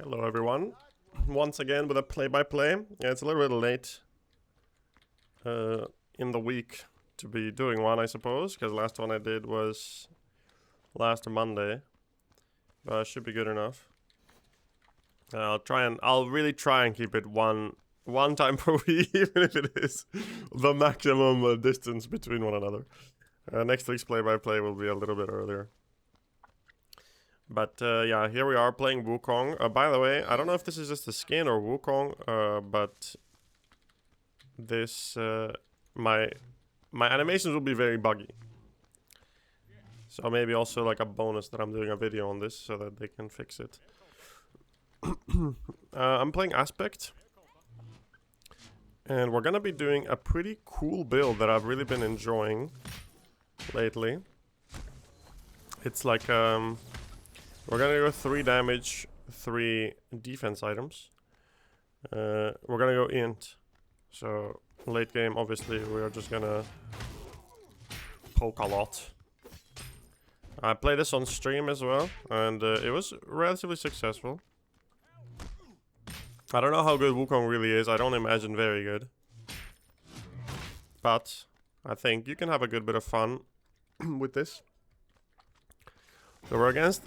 Hello everyone, once again with a play-by-play. Yeah, it's a little bit late in the week to be doing one, I suppose, because last one I did was last Monday, but it should be good enough. I'll really try and keep it one time per week, even if it is the maximum distance between one another. Next week's play-by-play will be a little bit earlier. But yeah, here we are playing Wukong. By the way, I don't know if this is just the skin or Wukong, but this my animations will be very buggy. So maybe also like a bonus that I'm doing a video on this so that they can fix it. I'm playing Aspect, and we're gonna be doing a pretty cool build that I've really been enjoying lately. It's like we're gonna go 3 damage, 3 defense items. We're gonna go int. So late game, obviously, we're just gonna poke a lot. I played this on stream as well, and it was relatively successful. I don't know how good Wukong really is. I don't imagine very good. But I think you can have a good bit of fun with this. So we're against...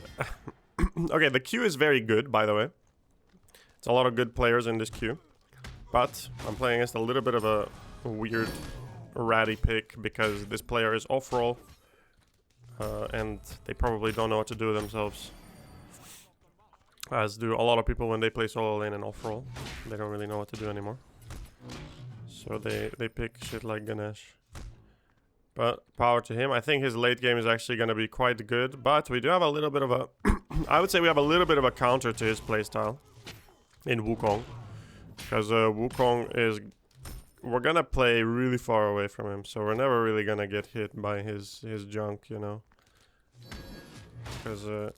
okay, the queue is very good, by the way. It's a lot of good players in this queue. But I'm playing against a little bit of a weird, ratty pick because this player is off-roll. And they probably don't know what to do themselves. As do a lot of people when they play solo lane and off-roll. They don't really know what to do anymore. So they pick shit like Ganesha. But power to him. I think his late game is actually going to be quite good. But we do have a little bit of a... I would say we have a little bit of a counter to his playstyle in Wukong. Because Wukong is... We're going to play really far away from him. So we're never really going to get hit by his junk, you know. Because a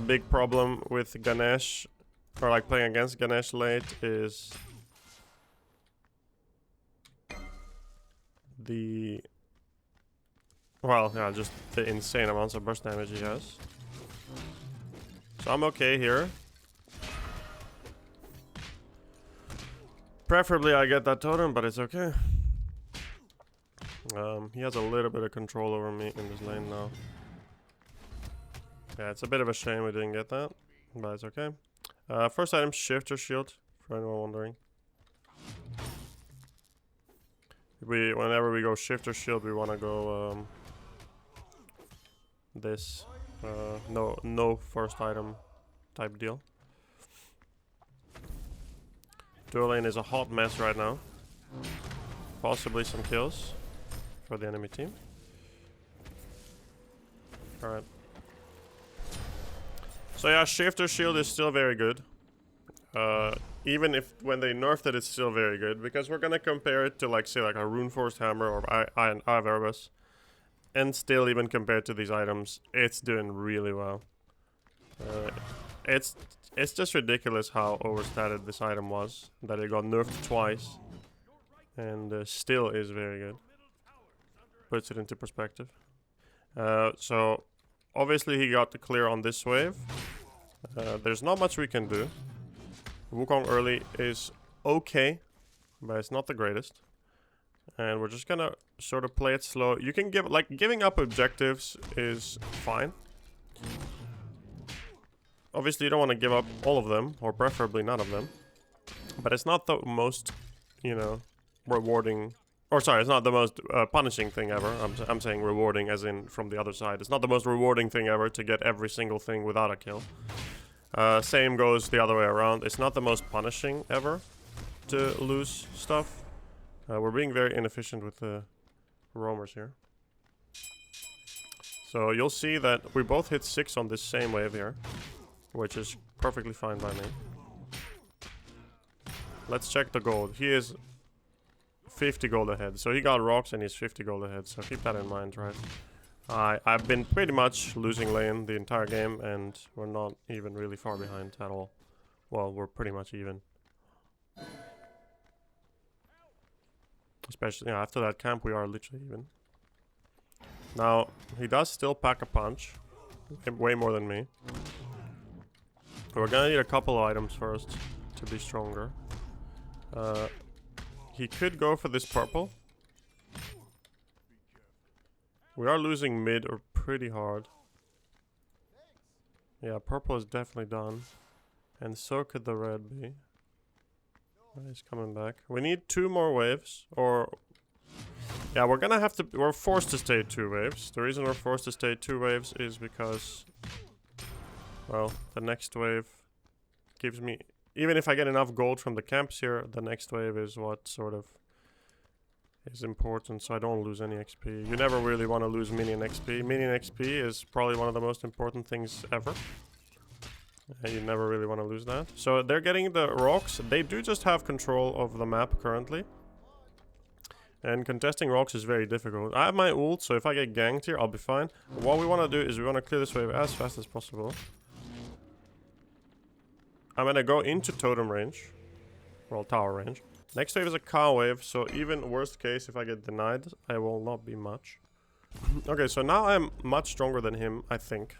big problem with Ganesh, or like playing against Ganesh late, is... Well, yeah, just the insane amounts of burst damage he has. So I'm okay here. Preferably I get that totem, but it's okay. He has a little bit of control over me in this lane now. Yeah, it's a bit of a shame we didn't get that, but it's okay. First item, Shifter Shield, for anyone wondering. Whenever we go Shifter Shield, we want to go this no first item type deal. Dual lane is a hot mess right now. Possibly some kills for the enemy team. Alright. So yeah, Shifter Shield is still very good. Even if when they nerfed it, it's still very good, because we're gonna compare it to like say like a Runeforced Hammer or Eye of Erebus, and still even compared to these items, it's doing really well. It's just ridiculous how overstated this item was, that it got nerfed twice, and still is very good. Puts it into perspective. So obviously he got the clear on this wave. There's not much we can do. Wukong early is okay, but it's not the greatest. And we're just gonna sort of play it slow. You can giving up objectives is fine. Obviously you don't want to give up all of them, or preferably none of them. But it's not the most, you know, rewarding... Or sorry, it's not the most punishing thing ever. I'm saying rewarding as in from the other side. It's not the most rewarding thing ever to get every single thing without a kill. Same goes the other way around. It's not the most punishing ever to lose stuff. We're being very inefficient with the roamers here. So you'll see that we both hit 6 on this same wave here, which is perfectly fine by me. Let's check the gold. He is 50 gold ahead. So he got rocks and he's 50 gold ahead. So keep that in mind, right? I've been pretty much losing lane the entire game, and we're not even really far behind at all. Well, we're pretty much even. Especially after that camp, we are literally even. Now, he does still pack a punch. Way more than me. We're gonna need a couple of items first to be stronger. He could go for this purple. We are losing mid or pretty hard. Yeah, purple is definitely done. And so could the red be. He's coming back. We need 2 more waves, or... Yeah, we're gonna have to... We're forced to stay 2 waves. The reason we're forced to stay 2 waves is because... Well, the next wave gives me... Even if I get enough gold from the camps here, the next wave is what sort of... is important, so I don't lose any XP. You never really want to lose minion XP. Minion XP is probably one of the most important things ever. You never really want to lose that. So they're getting the rocks. They do just have control of the map currently. And contesting rocks is very difficult. I have my ult, so if I get ganked here, I'll be fine. What we want to do is we want to clear this wave as fast as possible. I'm going to go into totem range. Well, tower range. Next wave is a cow wave, so even worst case, if I get denied, I will not be much. Okay, so now I'm much stronger than him, I think.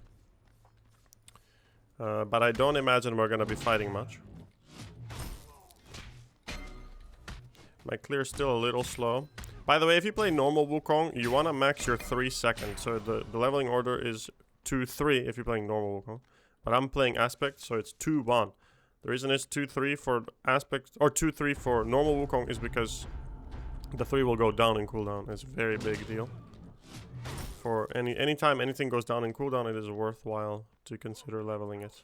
But I don't imagine we're gonna be fighting much. My clear is still a little slow. By the way, if you play normal Wukong, you wanna max your 3 seconds. So the leveling order is 2-3 if you're playing normal Wukong. But I'm playing Aspect, so it's 2-1. The reason it's 2-3 for Aspect, or 2-3 for normal Wukong is because the 3 will go down in cooldown. It's a very big deal. For anytime anything goes down in cooldown, it is worthwhile to consider leveling it.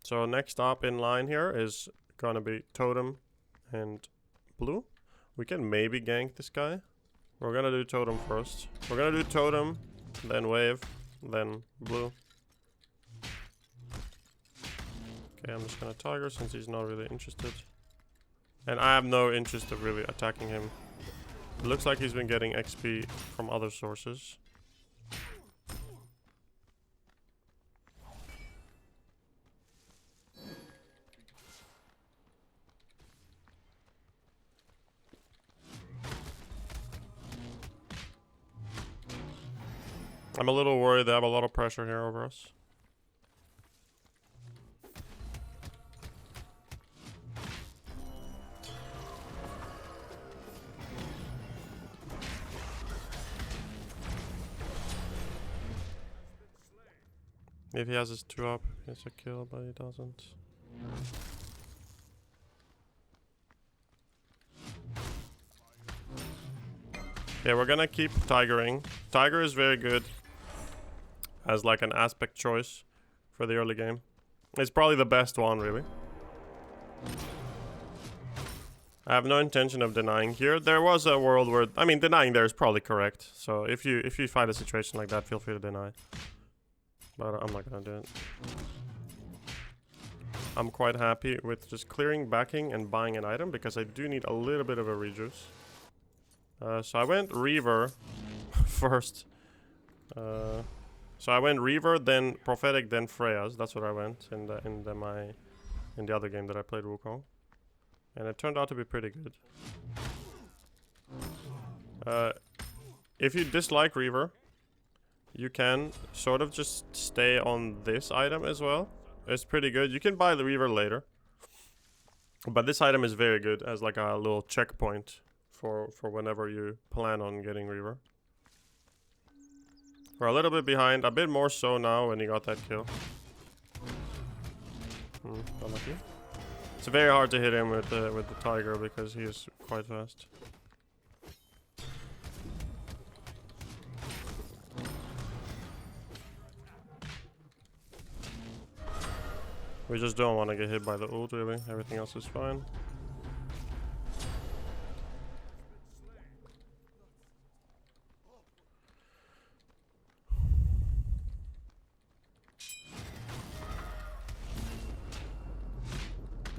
So next up in line here is gonna be Totem and Blue. We can maybe gank this guy. We're gonna do Totem first. We're gonna do Totem, then Wave, then Blue. Okay, I'm just gonna Tiger since he's not really interested. And I have no interest of really attacking him. It looks like he's been getting XP from other sources. I'm a little worried they have a lot of pressure here over us. If he has his 2 up, it's a kill, but he doesn't. Okay, we're gonna keep Tigering. Tiger is very good as like an aspect choice for the early game. It's probably the best one, really. I have no intention of denying here. There was a world where, I mean, denying there is probably correct. So if you find a situation like that, feel free to deny. But I'm not gonna do it. I'm quite happy with just clearing, backing, and buying an item because I do need a little bit of a rejuice. So I went Reaver first. So I went Reaver, then Prophetic, then Freya's. That's what I went in the other game that I played Wukong, and it turned out to be pretty good. If you dislike Reaver, you can sort of just stay on this item as well. It's pretty good. You can buy the Reaver later, but this item is very good as like a little checkpoint for whenever you plan on getting Reaver. We're a little bit behind, a bit more so now when he got that kill. Unlucky. It's very hard to hit him with the Tiger because he is quite fast. We just don't want to get hit by the ult, really. Everything else is fine.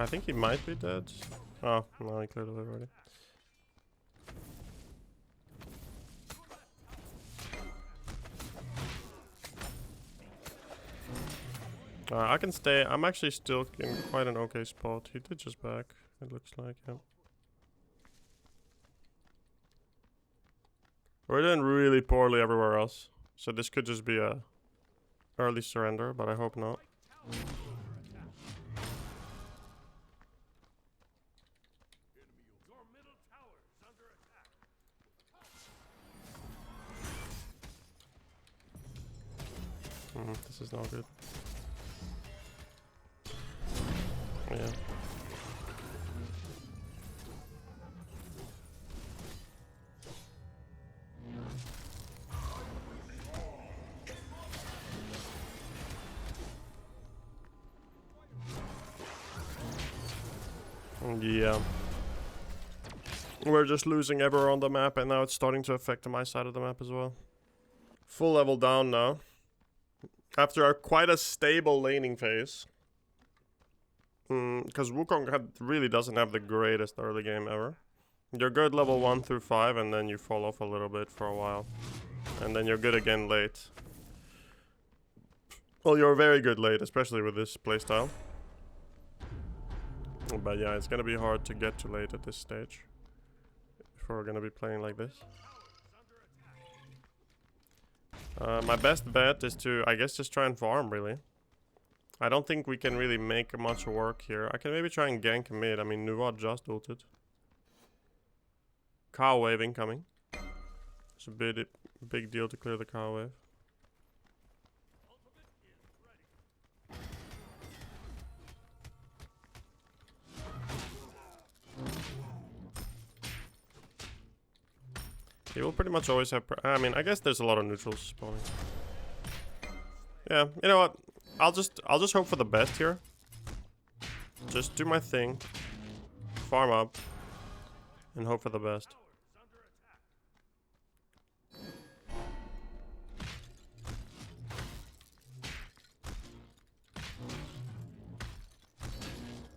I think he might be dead. Oh, no, he cleared it already. I can stay. I'm actually still in quite an okay spot. He did just back, it looks like, yeah. We're doing really poorly everywhere else. So this could just be a early surrender, but I hope not. This is not good. Yeah. Yeah. We're just losing everywhere on the map, and now it's starting to affect my side of the map as well. Full level down now. After quite a stable laning phase. Because Wukong really doesn't have the greatest early game ever. You're good level 1 through 5, and then you fall off a little bit for a while. And then you're good again late. Well, you're very good late, especially with this playstyle. But yeah, it's gonna be hard to get to late at this stage. If we're gonna be playing like this. My best bet is to, I guess, just try and farm, really. I don't think we can really make much work here. I can maybe try and gank mid. I mean, Nuva just ulted. Cow wave incoming. It's a big deal to clear the cow wave. He will pretty much always have... I mean, I guess there's a lot of neutrals spawning. Yeah, you know what? I'll just hope for the best here. Just do my thing. Farm up. And hope for the best.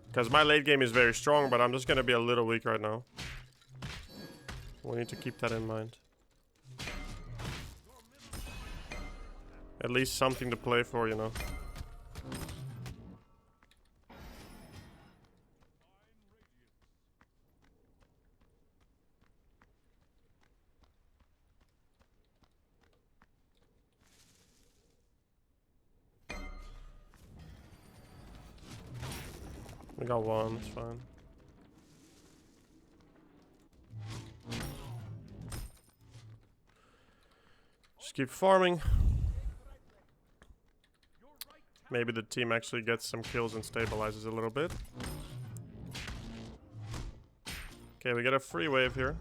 Because my late game is very strong, but I'm just gonna be a little weak right now. We need to keep that in mind. At least something to play for, you know. We got one, it's fine. Just keep farming. Maybe the team actually gets some kills and stabilizes a little bit. Okay, we get a free wave here.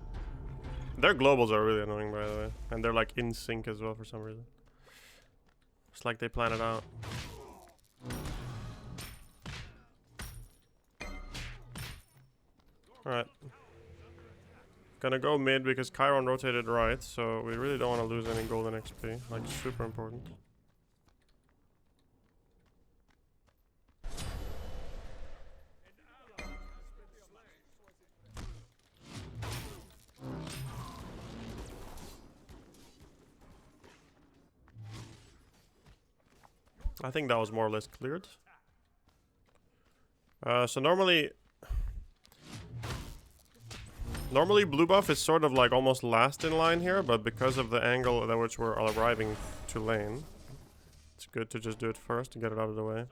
Their globals are really annoying, by the way. And they're like in sync as well for some reason. It's like they plan it out. Alright. Gonna go mid because Chiron rotated right, so we really don't want to lose any golden XP. Like, super important. I think that was more or less cleared. So normally blue buff is sort of like almost last in line here, but because of the angle at which we're arriving to lane, it's good to just do it first to get it out of the way.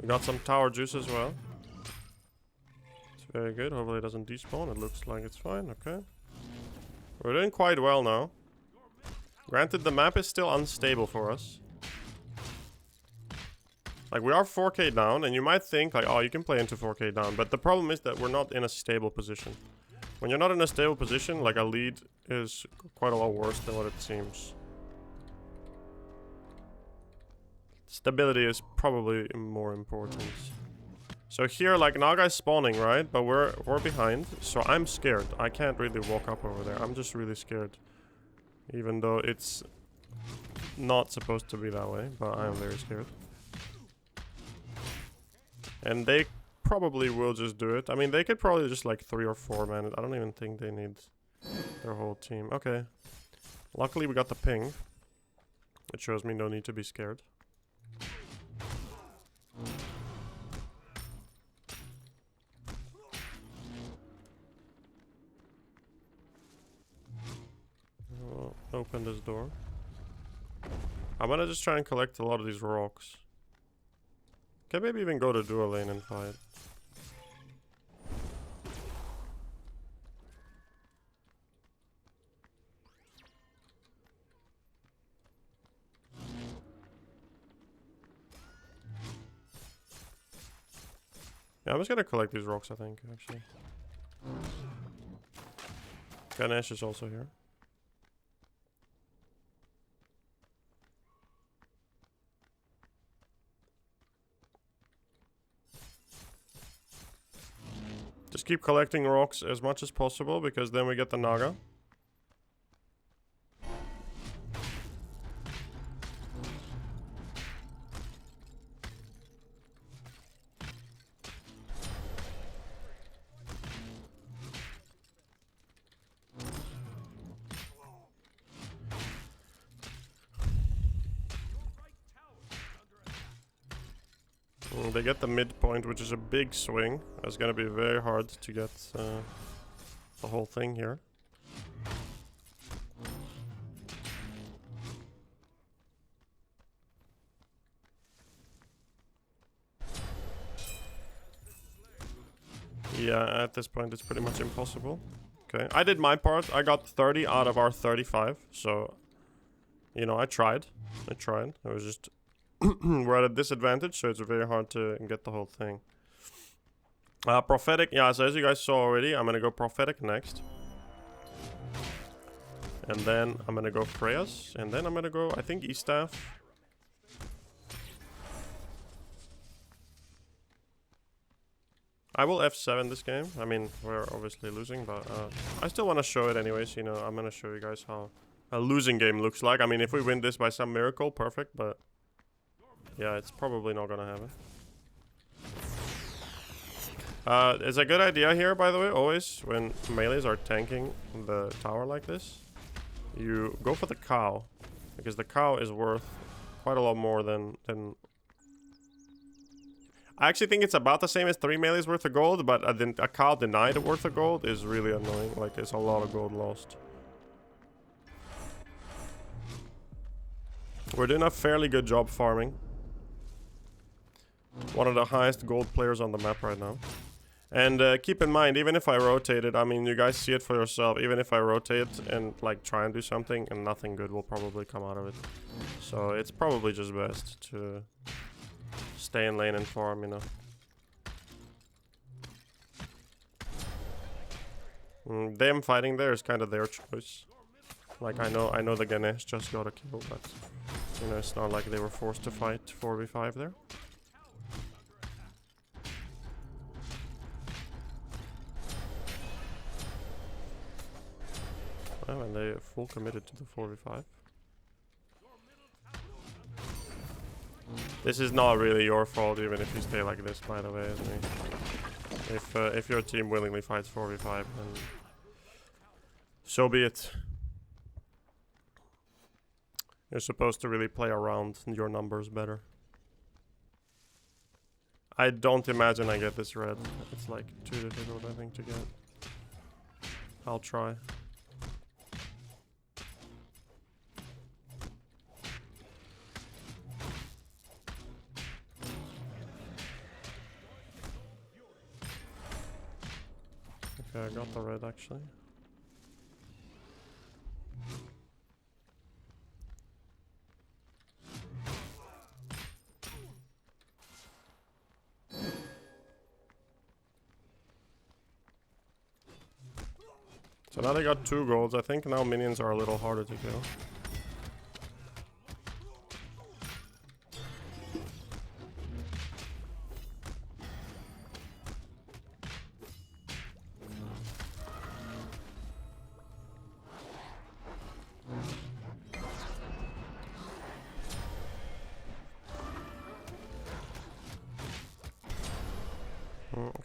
We got some tower juice as well. It's very good. Hopefully it doesn't despawn. It looks like it's fine. Okay. We're doing quite well now. Granted, the map is still unstable for us. Like, we are 4k down, and you might think, like, oh, you can play into 4k down. But the problem is that we're not in a stable position. When you're not in a stable position, like, a lead is quite a lot worse than what it seems. Stability is probably more important. So here, like, Naga's spawning, right? But we're behind, so I'm scared. I can't really walk up over there. I'm just really scared. Even though it's not supposed to be that way, but I am very scared. And they probably will just do it. I mean, they could probably just like 3 or 4 man it. I don't even think they need their whole team. Okay. Luckily we got the ping. It shows me no need to be scared. I'll open this door. I'm gonna just try and collect a lot of these rocks. Can maybe even go to dual lane and fight. Yeah, I'm just gonna collect these rocks, I think, actually. Ganesha is also here. Just keep collecting rocks as much as possible, because then we get the Naga. They get the midpoint, which is a big swing. It's gonna be very hard to get the whole thing here. Yeah, at this point it's pretty much impossible. Okay, I did my part. I got 30 out of our 35, so... You know, I tried. It was just... we're at a disadvantage, so it's very hard to get the whole thing. Prophetic, yeah, so as you guys saw already, I'm gonna go Prophetic next. And then I'm gonna go Freya's, and then I'm gonna go, I think, E-Staff. I will F7 this game. I mean, we're obviously losing, but I still want to show it anyways, you know. I'm gonna show you guys how a losing game looks like. I mean, if we win this by some miracle, perfect, but... Yeah, it's probably not gonna happen. It's a good idea here, by the way, always, when melees are tanking the tower like this. You go for the cow, because the cow is worth quite a lot more than... I actually think it's about the same as 3 melees worth of gold, but a cow denied worth of gold is really annoying. Like, it's a lot of gold lost. We're doing a fairly good job farming. One of the highest gold players on the map right now. And keep in mind, even if I rotate it, I mean, you guys see it for yourself. Even if I rotate and like try and do something, and nothing good will probably come out of it. So it's probably just best to stay in lane and farm, you know. Them fighting there is kind of their choice. Like, I know the Ganesh just got a kill, but you know, it's not like they were forced to fight 4v5 there. Oh, and they full committed to the 4v5. This is not really your fault, even if you stay like this, by the way, isn't it? If your team willingly fights 4v5, then so be it. You're supposed to really play around your numbers better. I don't imagine I get this red. It's like too difficult, I think, to get. I'll try. Okay, I got the red actually. So now they got 2 golds. I think now minions are a little harder to kill.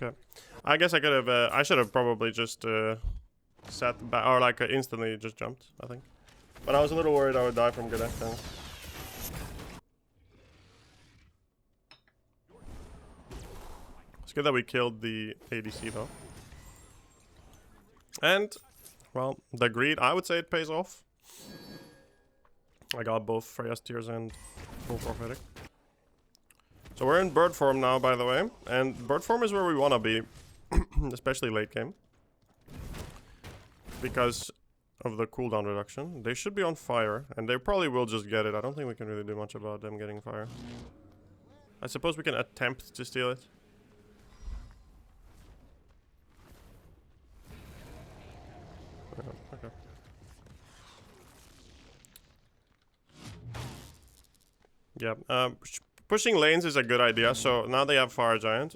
Okay. I guess I could have, I should have probably just sat back, or like instantly just jumped, I think. But I was a little worried I would die from Ganesha. It's good that we killed the ADC though. And, well, the greed, I would say it pays off. I got both Freya's Tears and full prophetic. So we're in bird form now, by the way. And bird form is where we want to be. Especially late game. Because of the cooldown reduction. They should be on fire. And they probably will just get it. I don't think we can really do much about them getting fire. I suppose we can attempt to steal it. Okay. Yeah, pushing lanes is a good idea. So now they have Fire Giant.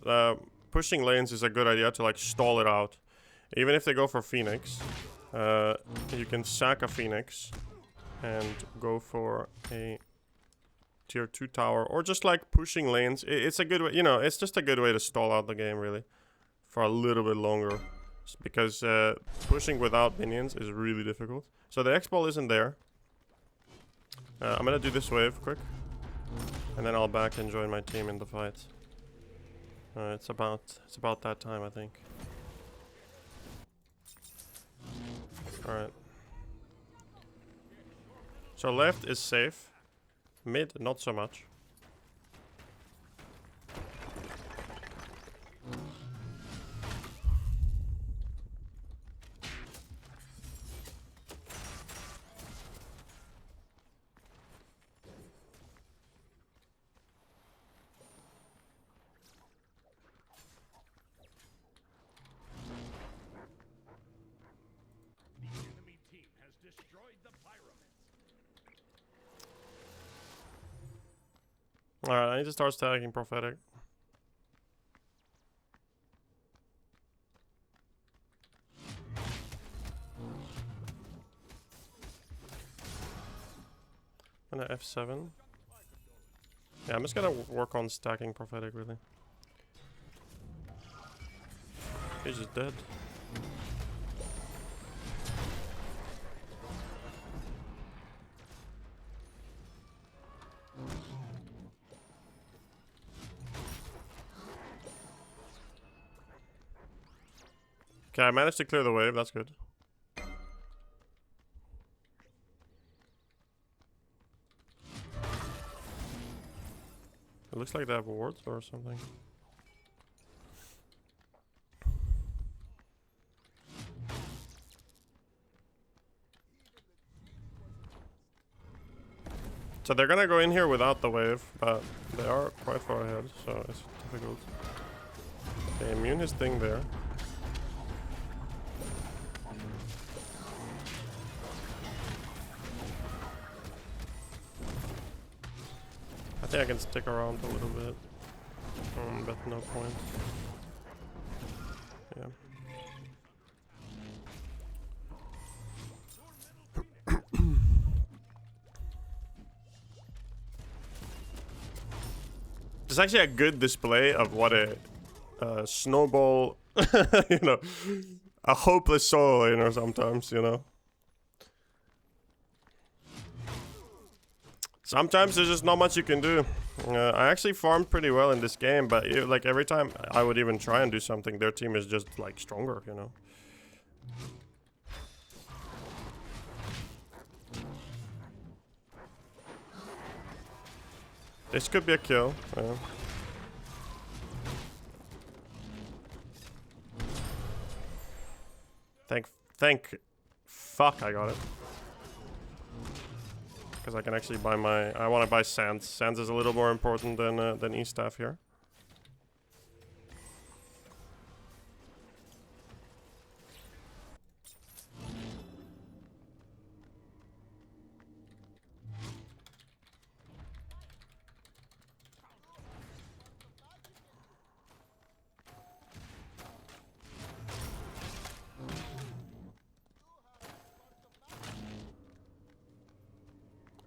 Pushing lanes is a good idea to like stall it out. Even if they go for Phoenix, you can sack a Phoenix and go for a tier 2 tower, or just like pushing lanes. It's a good way, you know, it's just a good way to stall out the game really for a little bit longer, because pushing without minions is really difficult. So the X-Ball isn't there. I'm gonna do this wave quick, and then I'll back and join my team in the fight. It's about that time, I think. Alright. So left is safe. Mid, not so much. Alright, I need to start stacking prophetic. And an F7. Yeah, I'm just gonna work on stacking prophetic really. He's just dead. Okay, I managed to clear the wave, that's good. It looks like they have wards or something. So they're gonna go in here without the wave, but they are quite far ahead, so it's difficult. They immune his thing there. I think I can stick around a little bit, but no point. Yeah. It's actually a good display of what a snowball, you know, a hopeless solo laner sometimes, you know. Sometimes there's just not much you can do. I actually farmed pretty well in this game, but like every time I would even try and do something, their team is just like stronger, you know. This could be a kill. Thank fuck I got it. Because I can actually buy my... I want to buy Sands. Sands is a little more important than E-Staff here.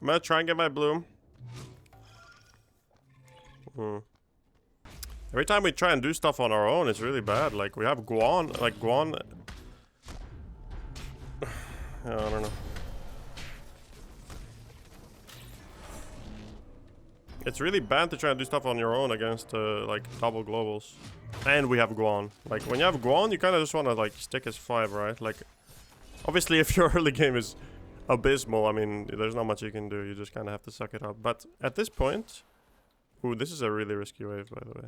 I'm gonna try and get my bloom. Every time we try and do stuff on our own, it's really bad. Like, we have Guan. Like, Guan... Yeah, I don't know. It's really bad to try and do stuff on your own against, like, double globals. And we have Guan. Like, when you have Guan, you kind of just want to, like, stick as 5, right? Like, obviously, if your early game is abysmal. I mean, there's not much you can do. You just kind of have to suck it up. But at this point... Ooh, this is a really risky wave, by the way.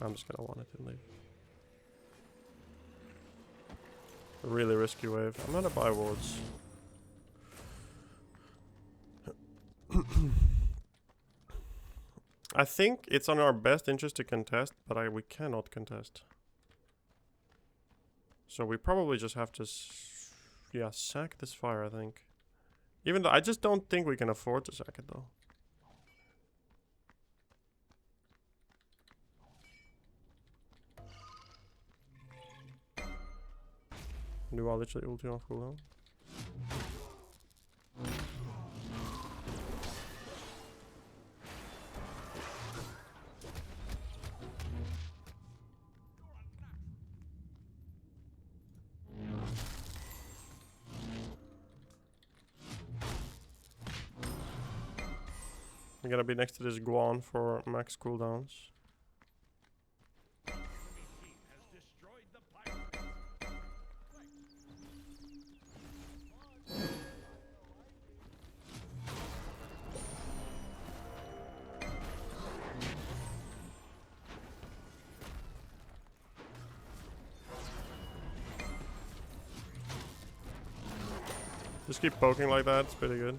I'm just gonna want it to leave. A really risky wave. I'm gonna buy wards. I think it's on our best interest to contest, but we cannot contest. So we probably just have to, yeah, sack this fire, I think. Even though I just don't think we can afford to sack it, though. Do I literally ulti on cooldown? I'm gonna be next to this Guan for max cooldowns. Just keep poking like that, it's pretty good.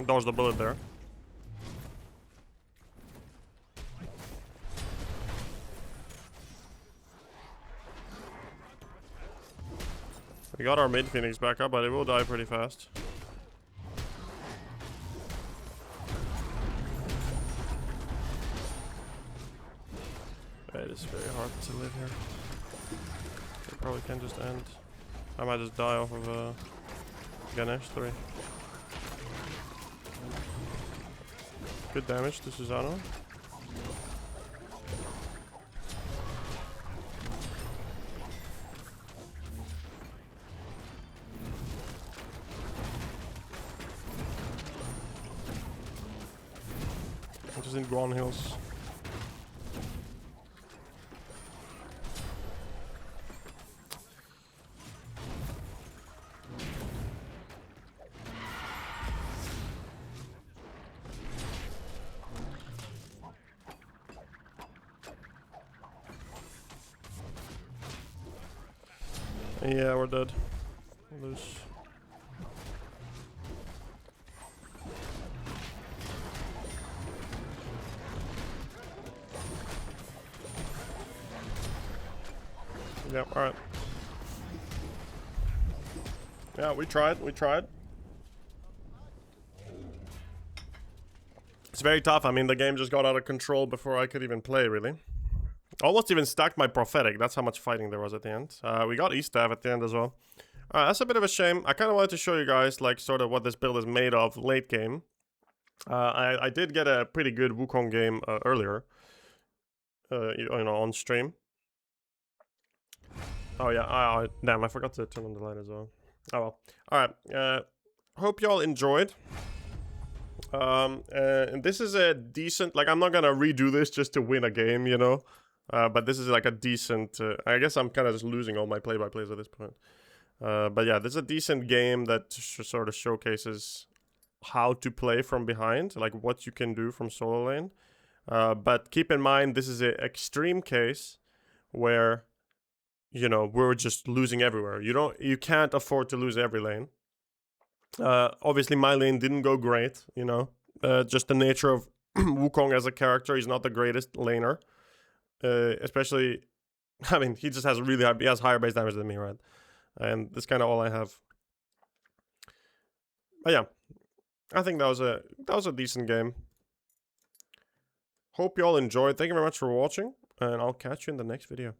Dodge the bullet there. We got our mid Phoenix back up, but it will die pretty fast. It is very hard to live here. It probably can just end. I might just die off of Ganesha 3. Good damage to Susano. I just need Guan heals. Yeah, we're dead. We'll lose. Yeah, alright. Yeah, we tried. It's very tough. I mean, the game just got out of control before I could even play, really. Almost even stacked my prophetic. That's how much fighting there was at the end. We got E-Staff at the end as well. That's a bit of a shame. I kind of wanted to show you guys, like, sort of what this build is made of late game. I did get a pretty good Wukong game earlier. You know, on stream. Oh, yeah. Damn, I forgot to turn on the light as well. Oh, well. Alright. Hope y'all enjoyed. And this is a decent... Like, I'm not gonna redo this just to win a game, you know? But this is like a decent... I guess I'm kind of just losing all my play-by-plays at this point. But yeah, this is a decent game that sort of showcases how to play from behind, like what you can do from solo lane. But keep in mind, this is an extreme case where, you know, we're just losing everywhere. You can't afford to lose every lane. Obviously, my lane didn't go great, you know. Just the nature of Wukong as a character, he's not the greatest laner. Especially, I mean, he just has he has higher base damage than me, right? And that's kind of all I have. But yeah, I think that was a decent game. Hope you all enjoyed. Thank you very much for watching, and I'll catch you in the next video.